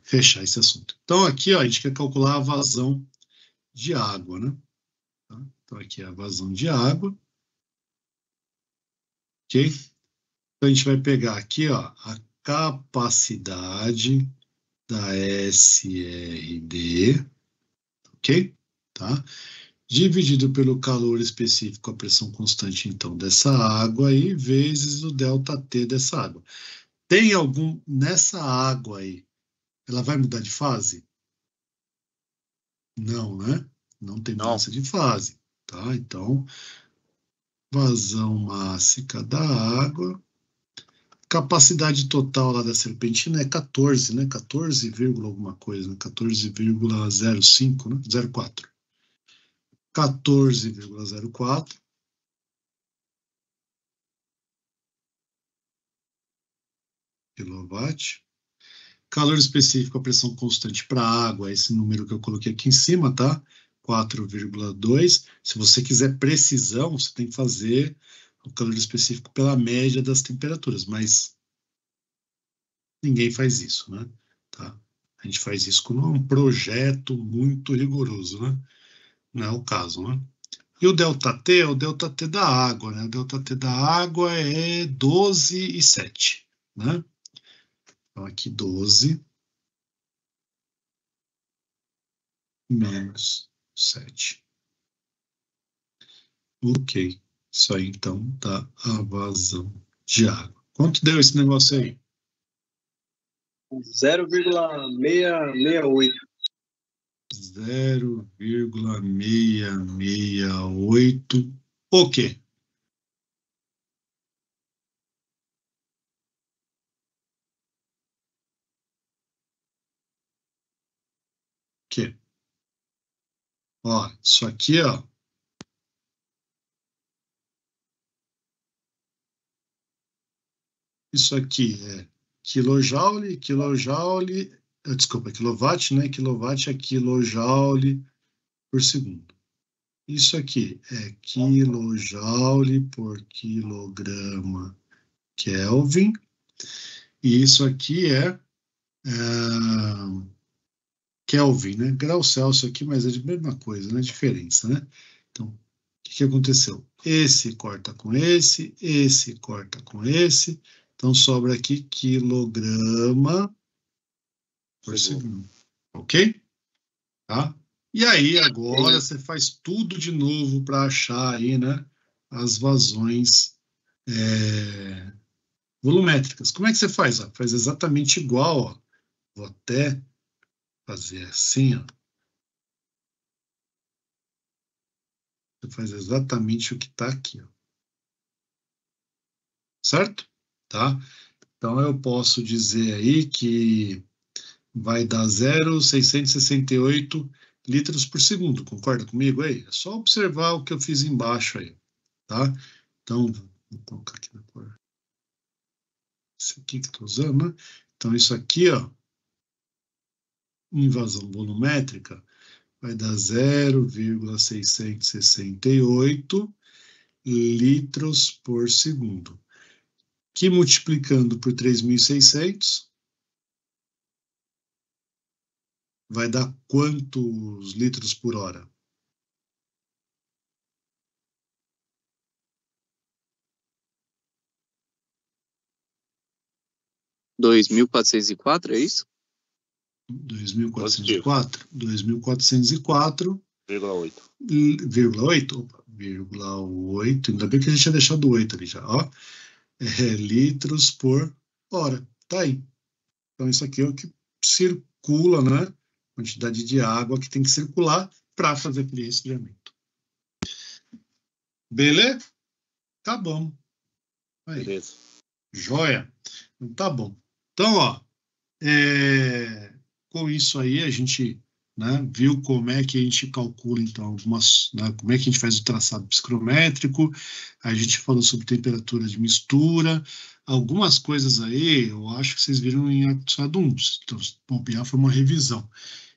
fechar esse assunto. Então aqui, ó, a gente quer calcular a vazão de água, né? Tá? Então aqui é a vazão de água. Ok? Então a gente vai pegar aqui, ó, a capacidade da SRD, ok? Tá? Dividido pelo calor específico, a pressão constante, então, dessa água aí, vezes o ΔT dessa água. Tem algum, nessa água aí, ela vai mudar de fase? Não, né? Não tem mudança de fase, tá? Então, vazão mássica da água capacidade total lá da serpentina é 14, né? 14, alguma coisa, né? 14,05, né? 04. 14,04. Quilowatt. Calor específico, a pressão constante para água, esse número que eu coloquei aqui em cima, tá? 4,2. Se você quiser precisão, você tem que fazer o calor específico pela média das temperaturas, mas ninguém faz isso, né? Tá? A gente faz isso com um projeto muito rigoroso, né? Não é o caso, né? E o ΔT é o ΔT da água, né? O ΔT da água é 12,7, né? Então, aqui 12 menos 7. Ok. Isso aí, então, dá a vazão de água. Quanto deu esse negócio aí? 0,668. 0,668. O quê? Que? Ó, isso aqui, ó. Isso aqui é quilojoule, desculpa, quilowatt, né? Quilowatt é quilojoule por segundo. Isso aqui é quilojoule por quilograma Kelvin. E isso aqui é Kelvin, né? Grau Celsius aqui, mas é de mesma coisa, né? Diferença, né? Então, o que aconteceu? Esse corta com esse corta com esse. Então, sobra aqui quilograma por segundo. Ok? Tá? E aí, agora, você faz tudo de novo para achar aí, né? As vazões volumétricas. Como é que você faz? Ó? Faz exatamente igual, ó. Vou até fazer assim, ó. Você faz exatamente o que está aqui, ó. Certo? Tá? Então, eu posso dizer aí que vai dar 0,668 litros por segundo. Concorda comigo aí? É só observar o que eu fiz embaixo aí, tá? Então, vou colocar aqui na cor. Esse aqui que eu estou usando, né? Então, isso aqui, ó, em vazão volumétrica, vai dar 0,668 litros por segundo. Que multiplicando por 3.600 vai dar quantos litros por hora? 2.404, é isso? 2.404? 2.404,8. Ainda bem que a gente tinha deixado 8 ali já, ó. Litros por hora. Tá aí. Então, isso aqui é o que circula, né? Quantidade de água que tem que circular para fazer aquele resfriamento. Beleza? Tá bom. Aí. Beleza. Joia? Então, tá bom. Então, ó, com isso aí a gente, né, viu como é que a gente calcula, então, algumas, né, como é que a gente faz o traçado psicométrico, a gente falou sobre temperatura de mistura, algumas coisas aí, eu acho que vocês viram em Atuado 1, então, bobear foi uma revisão.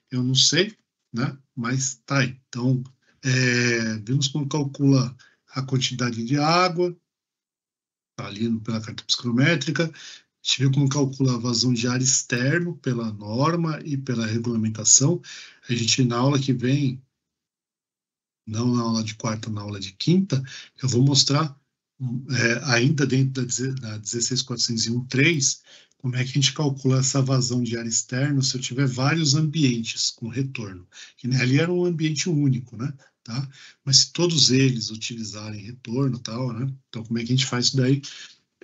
Eu não sei, né, mas tá aí. Então, vimos como calcula a quantidade de água, tá ali pela carta psicométrica. A gente viu como calcula a vazão de ar externo pela norma e pela regulamentação. A gente, na aula que vem, não na aula de quarta, na aula de quinta, eu vou mostrar, ainda dentro da 16401.3, como é que a gente calcula essa vazão de ar externo se eu tiver vários ambientes com retorno. Que ali era um ambiente único, né? Tá? Mas se todos eles utilizarem retorno, tal, né? Então, como é que a gente faz isso daí?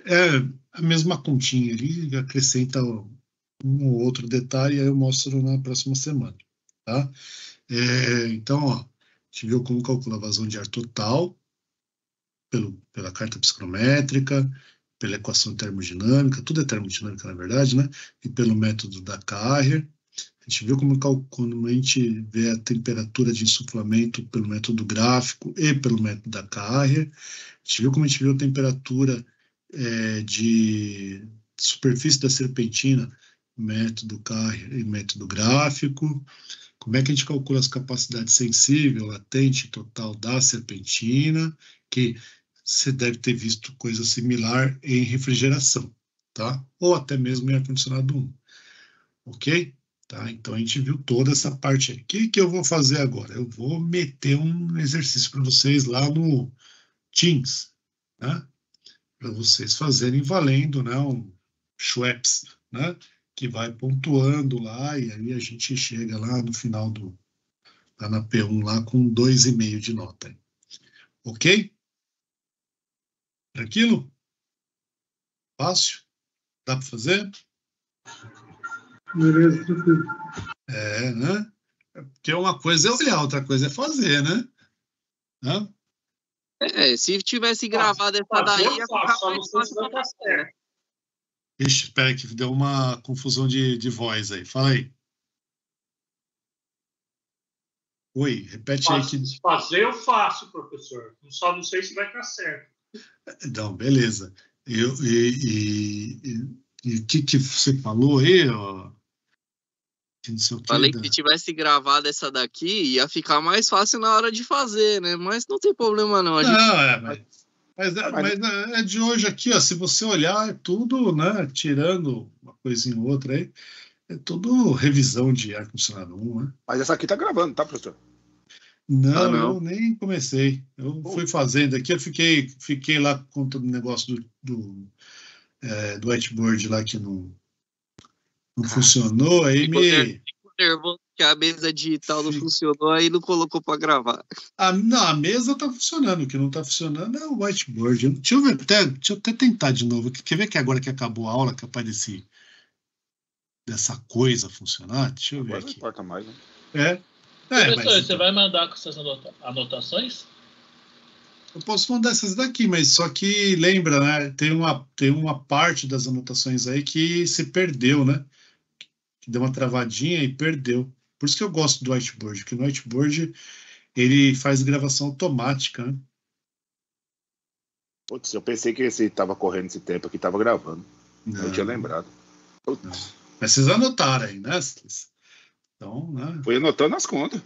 É a mesma continha ali, acrescenta um ou outro detalhe, e aí eu mostro na próxima semana, tá? Então, ó, a gente viu como calcula a vazão de ar total pela carta psicométrica, pela equação termodinâmica, tudo é termodinâmica, na verdade, né? E pelo método da Carrier. A gente viu como a gente vê a temperatura de insuflamento pelo método gráfico e pelo método da Carrier. A gente viu como a gente viu a temperatura de superfície da serpentina, método Carrier e método gráfico. Como é que a gente calcula as capacidades sensível, latente e total da serpentina, que você deve ter visto coisa similar em refrigeração, tá? Ou até mesmo em ar-condicionado 1. Ok? Tá? Então, a gente viu toda essa parte aí. O que eu vou fazer agora? Eu vou meter um exercício para vocês lá no Teams, né? Para vocês fazerem valendo, né? Um Schweppes, né? Que vai pontuando lá, e aí a gente chega lá no final lá na P1 lá com 2,5 de nota. Ok? Tranquilo? Fácil? Dá para fazer? Beleza, tranquilo. Né? Porque uma coisa é olhar, outra coisa é fazer, né? Se tivesse gravado essa daí, ia ficar só não sei se vai dar certo. Ixi, espera que deu uma confusão de voz aí. Fala aí. Oi, repete aí. Fazer eu faço, professor. Só não sei se vai dar certo. Não, beleza. E o que você falou aí? Falei que se tivesse gravado essa daqui, ia ficar mais fácil na hora de fazer, né? Mas não tem problema não. Mas é de hoje aqui, ó. Se você olhar, é tudo, né? Tirando uma coisinha ou outra aí, é tudo revisão de ar-condicionado 1, né? Mas essa aqui tá gravando, tá, professor? Não, eu nem comecei. Eu fui fazendo aqui, eu fiquei lá com todo o negócio do whiteboard lá que não funcionou, aí Ficou nervoso que a mesa digital não funcionou, aí não colocou para gravar. Não, a mesa tá funcionando, o que não tá funcionando é o whiteboard. Deixa eu até tentar de novo. Quer ver que agora que acabou a aula, capaz dessa coisa funcionar? Deixa eu ver agora aqui. Não importa mais, né? Professor, você vai mandar com essas anotações? Eu posso mandar essas daqui, mas só que lembra, né? Tem uma parte das anotações aí que se perdeu, né? Que deu uma travadinha e perdeu. Por isso que eu gosto do whiteboard, porque no whiteboard ele faz gravação automática, né? Putz, eu pensei que esse estava correndo esse tempo aqui, estava gravando. Não tinha lembrado. Mas vocês anotaram aí, né? Então, né? Fui anotando as contas.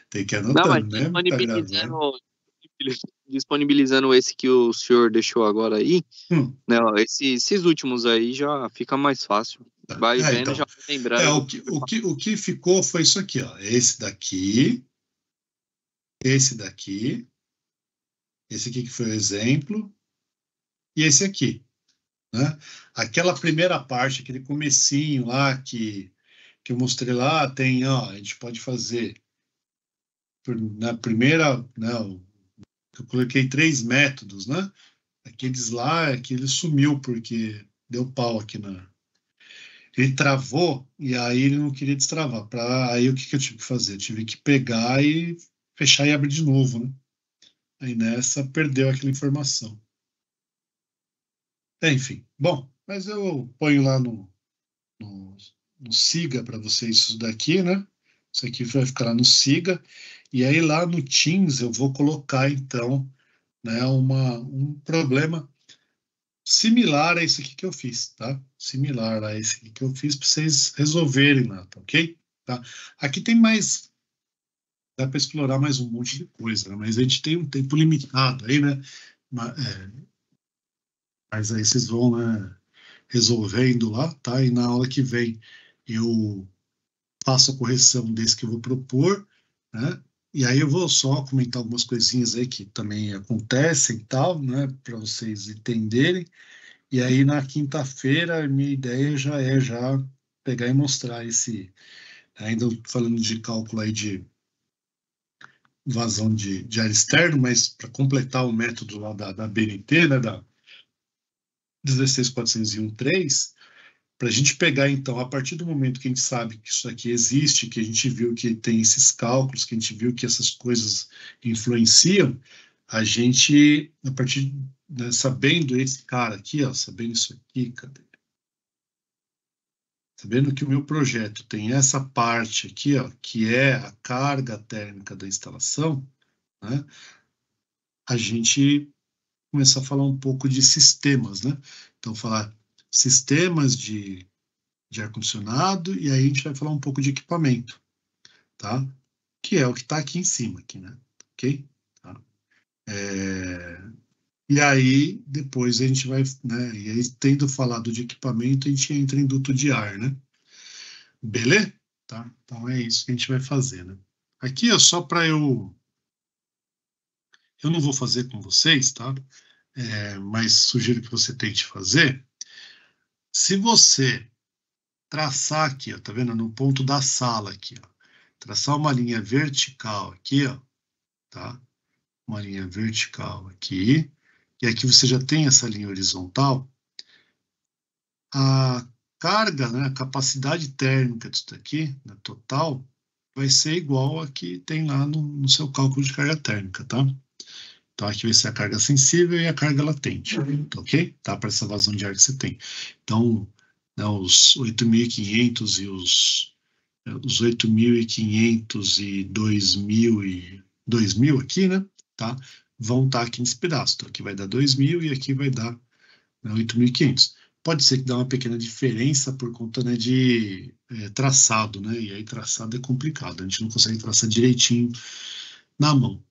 Tem que anotar, né? Disponibilizando esse que o senhor deixou agora aí, né, esses últimos aí já fica mais fácil. Vai vendo, então, já lembrando. O que ficou foi isso aqui, ó. Esse daqui, esse aqui que foi o exemplo, e esse aqui, né? Aquela primeira parte, aquele comecinho lá que eu mostrei lá, tem, ó, a gente pode fazer na primeira, né, eu coloquei 3 métodos, né? Aqueles lá, aquele sumiu porque deu pau aqui ele travou e aí ele não queria destravar. Aí o que eu tive que fazer? Eu tive que pegar e fechar e abrir de novo, né? Aí nessa perdeu aquela informação. Enfim, bom, mas eu ponho lá no Siga para vocês isso daqui, né? Isso aqui vai ficar lá no Siga. E aí lá no Teams eu vou colocar, então, né, um problema similar a esse aqui que eu fiz, tá? Similar a esse aqui que eu fiz para vocês resolverem lá, tá ok? Tá? Aqui tem mais, dá para explorar mais um monte de coisa, né? Mas a gente tem um tempo limitado aí, né? Mas aí vocês vão, né, resolvendo lá, tá? E na aula que vem eu faço a correção desse que eu vou propor, né? E aí eu vou só comentar algumas coisinhas aí que também acontecem e tal, né? Para vocês entenderem. E aí na quinta-feira a minha ideia já é pegar e mostrar esse, ainda falando de cálculo aí de vazão de ar externo, mas para completar o método lá da BNT, né? Da 16401.3, para a gente pegar, então, a partir do momento que a gente sabe que isso aqui existe, que a gente viu que tem esses cálculos, que a gente viu que essas coisas influenciam, a gente, a partir, né, sabendo esse cara aqui, ó, sabendo isso aqui, cadê? Sabendo que o meu projeto tem essa parte aqui, ó, que é a carga térmica da instalação, né, a gente começa a falar um pouco de sistemas, né? Então, falar sistemas de ar-condicionado, e aí a gente vai falar um pouco de equipamento, tá? Que é o que está aqui em cima, aqui, né? Ok? Tá? E aí, depois a gente vai, né? E aí, tendo falado de equipamento, a gente entra em duto de ar, né? Beleza? Tá? Então é isso que a gente vai fazer, né? Aqui é só para eu não vou fazer com vocês, tá? Mas sugiro que você tente fazer. Se você traçar aqui, ó, tá vendo? No ponto da sala aqui, ó. Traçar uma linha vertical aqui, ó, tá? Uma linha vertical aqui. E aqui você já tem essa linha horizontal. A carga, né, a capacidade térmica disso daqui, né, total, vai ser igual a que tem lá no seu cálculo de carga térmica, tá? Então, aqui vai ser a carga sensível e a carga latente, tá, ok? Tá? Para essa vazão de ar que você tem. Então, né, os 8.500 e os 8.500 e 2.000 aqui, né? Tá? Vão estar aqui nesse pedaço. Então, aqui vai dar 2.000 e aqui vai dar, né, 8.500. Pode ser que dê uma pequena diferença por conta, né, de traçado, né? E aí traçado é complicado. A gente não consegue traçar direitinho na mão,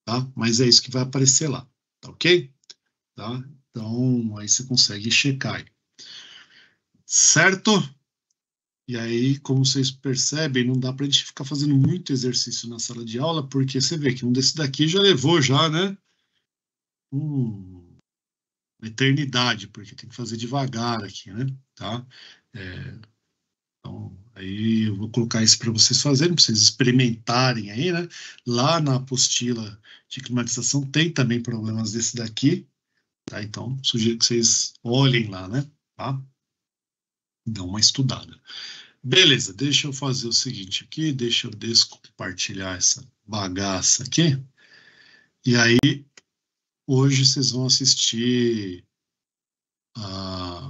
tá? Mas é isso que vai aparecer lá, tá ok? Tá? Então, aí você consegue checar aí. Certo? E aí, como vocês percebem, não dá para a gente ficar fazendo muito exercício na sala de aula, porque você vê que um desse daqui já levou já, né? Uma eternidade, porque tem que fazer devagar aqui, né? Tá? Então, aí eu vou colocar isso para vocês fazerem, para vocês experimentarem aí, né? Lá na apostila de climatização tem também problemas desse daqui, tá? Então, sugiro que vocês olhem lá, né? Tá? Dão uma estudada. Beleza, deixa eu fazer o seguinte aqui, deixa eu descompartilhar essa bagaça aqui. E aí, hoje vocês vão assistir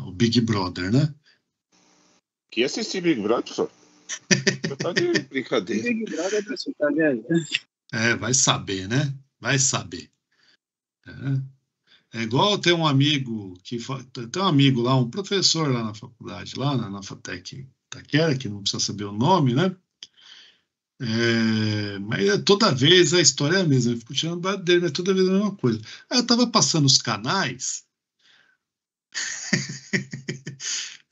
o Big Brother, né? Que assistir Big Brother, professor? Tá de brincadeira. Big Brother, professor, tá vendo? Vai saber, né? Vai saber. É igual ter um amigo tem um amigo lá, um professor lá na faculdade, lá na FATEC Itaquera, que não precisa saber o nome, né? Mas toda vez a história é a mesma, eu fico tirando o barato dele, mas toda vez é a mesma coisa. Aí eu tava passando os canais,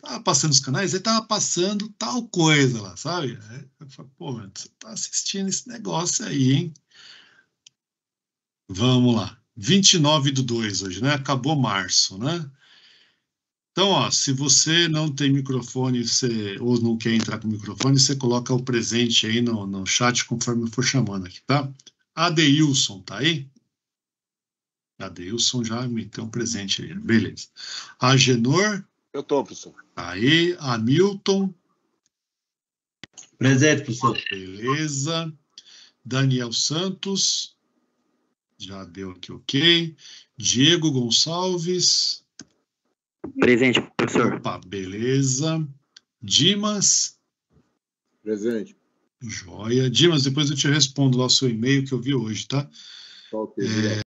aí tava passando tal coisa lá, sabe? Aí eu falei, pô, mano, você tá assistindo esse negócio aí, hein? Vamos lá. 29/2 hoje, né? Acabou março, né? Então, ó, se você não tem microfone ou não quer entrar com microfone, você coloca o presente aí no chat conforme eu for chamando aqui, tá? Adeilson, tá aí? Adeilson já me tem um presente aí, beleza. Agenor? Eu tô, professor. Tá aí. Hamilton? Presente, professor. Beleza. Daniel Santos? Já deu aqui, ok. Diego Gonçalves? Presente, professor. Opa, beleza. Dimas? Presente. Joia. Dimas, depois eu te respondo lá o seu e-mail que eu vi hoje, tá? Ok,